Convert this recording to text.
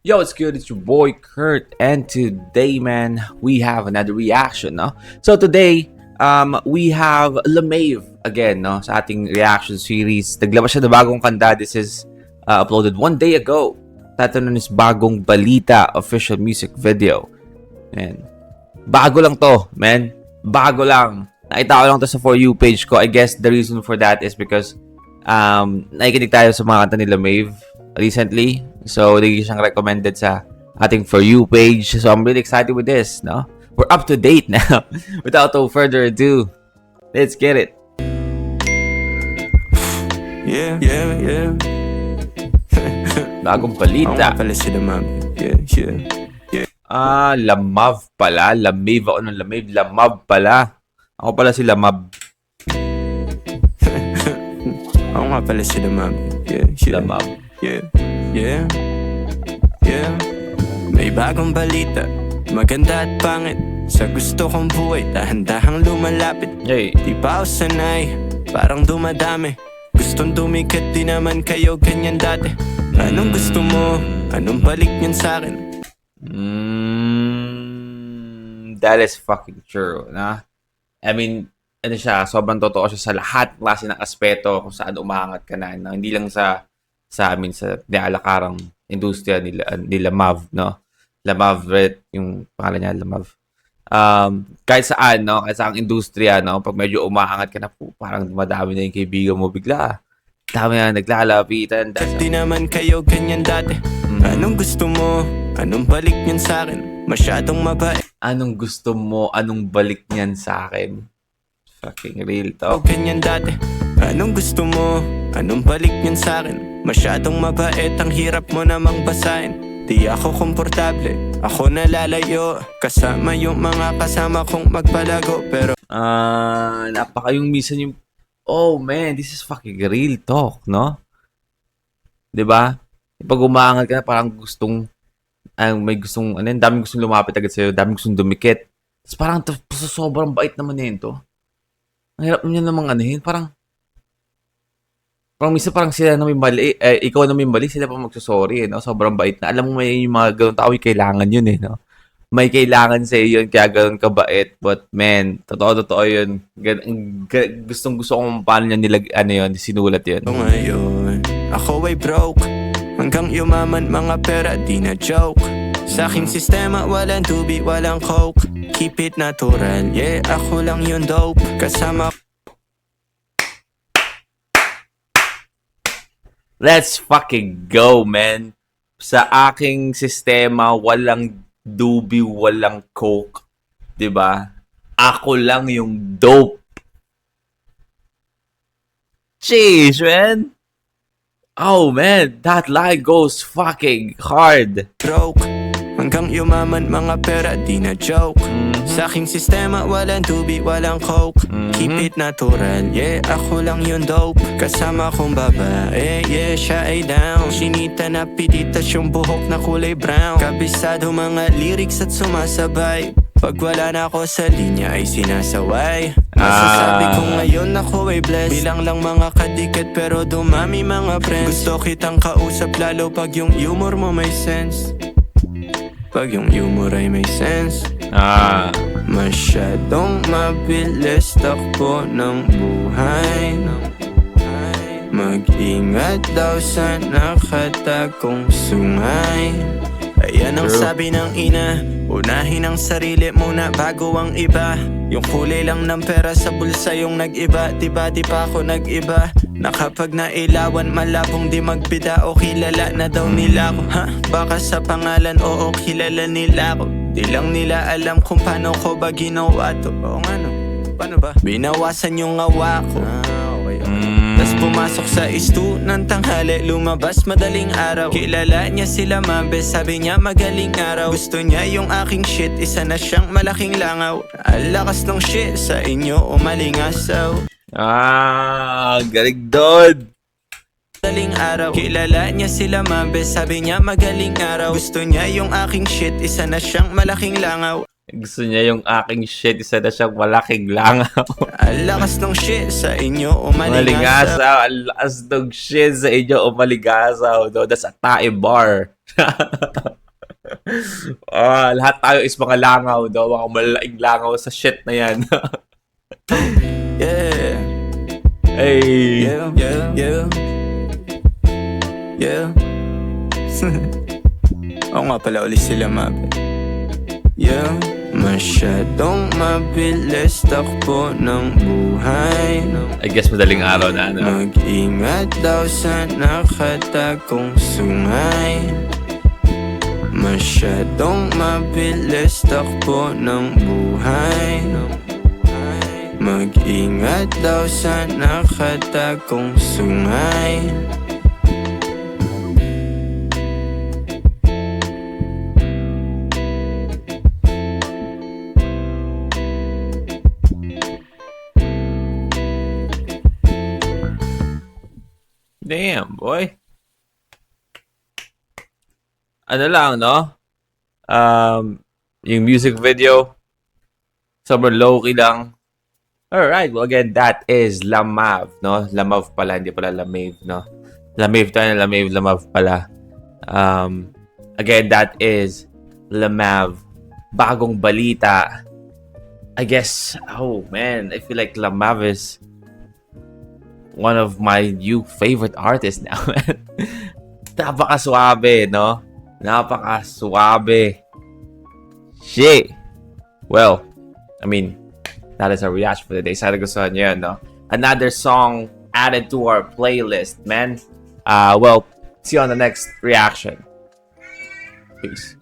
Yo, it's good. It's your boy Kurt, and today, man, we have another reaction, no? So today, we have LaMave again, no? Sa ating reaction series. Naglabas siya ng bagong kanta. This is uploaded 1 day ago. Tatanong is bagong balita official music video. And bago lang to, man. Bago lang. Nakita ko lang to sa For You page ko. I guess the reason for that is because nakikinig tayo sa mga kanta ni LaMave recently. So, naging siyang recommended sa ating For You page. So, I'm really excited with this, no? We're up to date now. Without no further ado, let's get it. Yeah. Bagong balita. Pala si LaMave. Yeah. LaMave pala. LaMave ako ng LaMave. LaMave pala. Ako pala si LaMave. Ako nga pala si LaMave. LaMave. Yeah. May bagong balita, maganda at pangit. Sa gusto kong buhay, dahan-dahang lumalapit. Hey. Di pa ako sanay, parang dumadami. Gustong dumikat, di naman kayo ganyan dati. Anong gusto mo? Anong balik niyan sa'kin? That is fucking true, na? I mean, ano siya, sobrang totoo siya sa lahat ng klase ng aspeto kung saan umangat ka na. Hindi lang sa nialakarang industriya nila Mav, no? LaMave, yung pangalan niya, LaMave. Kahit saan, no? Kahit saan industriya, no? Pag medyo umaangat ka na po, parang madami na yung kaibigan mo bigla. Dami na naglalapitan. Di naman kayo ganyan dati. Anong gusto mo? Anong balik niyan sa'kin? Masyadong mabait. Anong gusto mo? Anong balik niyan sa akin? Fucking real talk. Ganyan dati. Anong gusto mo? Anong balik niyan sa'kin? Masyadong mabait, ang hirap mo namang basahin. Di ako komportable, ako nalalayo. Kasama yung mga kasama kong magpalago. Pero napaka yung minsan yung, oh man, this is fucking real talk, no? 'Di ba? Pag umaangat ka na, parang may gustong, daming gustong lumapit agad sa'yo, daming gustong dumikit. Tapos parang sobrang bait naman nito. Ang hirap niya namang parang minsan parang sila na may mali, ikaw na may mali, sila pa magsusorry, no? Sobrang bait na. Alam mo, may yung mga ganun tao, may kailangan yun, no? May kailangan sa iyo yun, kaya ganun kabait. But, man, totoo yun. Gustong-gusto kung paano niya sinulat yun. ngayon, ako ay broke. Hanggang yumaman mga pera, di na joke. Sa aking sistema, walang tubi, walang coke. Keep it natural, yeah, ako lang yung dope. Kasama Let's fucking go, man. Sa aking sistema, walang doobie, walang coke. 'Di ba? Ako lang yung dope. Jeez, man. Oh, man. That line goes fucking hard. broke. Hanggang yumaman mga pera, di na joke. Sa aking sistema, walang tubi, walang coke. Keep it natural, yeah, ako lang yung dope. Kasama kong babae, yeah, siya ay down. Sinita na pititas yung buhok na kulay brown. Kabisado mga lyrics at sumasabay. Pag wala na ako sa linya ay sinasaway. Masasabi ko ngayon ako ay blessed. Bilang lang mga kadikat pero dumami mga friends. Gusto kitang kausap lalo pag yung humor mo may sense. Pag yung humor ay may sense. Masyadong mabilis takbo ng buhay. Mag-ingat daw sa nakatagong sungay. Ayan ang sabi ng ina, unahin ang sarili muna bago ang iba. Yung kulay lang ng pera sa bulsa yung nag-iba. Diba di pa ako nag-iba? Na kapag nailawan malabong di magbida. O kilala na daw nila ako. Ha? Baka sa pangalan oo kilala nila ako. Di lang nila alam kung paano ko ba ginawa to. Oo nga no, paano ba? Binawasan yung ngawa ko. Tas pumasok sa istu ng tanghali, lumabas madaling araw. Kilala niya sila Mabe, sabi niya magaling araw. Gusto niya yung aking shit, isa na siyang malaking langaw. Alakas ng shit sa inyo umalingasaw. Galing doon. Madaling araw, kilala niya sila Mabe, sabi niya magaling araw. Gusto niya yung aking shit, isa na siyang malaking langaw. Gusto niya yung aking shit, isa na siyang malaking langaw. Ang lakas ng shit sa inyo o maligasaw. Maligasaw, ang lakas ng shit sa inyo o maligasaw. No? That's a tae bar. Lahat tayo is mga langaw daw, mga malaking langaw sa shit na yan. Yeah. Hey. Yeah, yeah, yeah. Yeah. Oo nga pala, ulit sila mabit. Yeah. Masyadong mabilis takbo ng buhay. I guess madaling araw na, ano? Mag-ingat daw sa nakatagong sungay. Masyadong mabilis takbo ng buhay. Mag-ingat daw sa nakatagong sungay. Damn, boy. Ano lang, no? Yung music video, sobrang low-key lang. Alright, well again, that is Lamav, no? Lamav pala, hindi pala Lamave, no? Lamave tayo na Lamave, Lamav pala. Again, that is Lamav. Bagong balita. I guess, oh man, I feel like Lamav is one of my new favorite artists now. Napaka-suabe, no? Napaka-suabe. Shit. Well, I mean, that is our reaction for the day. Sana gustuhan nyo yun, no? Another song added to our playlist, man. Well, see you on the next reaction. Peace.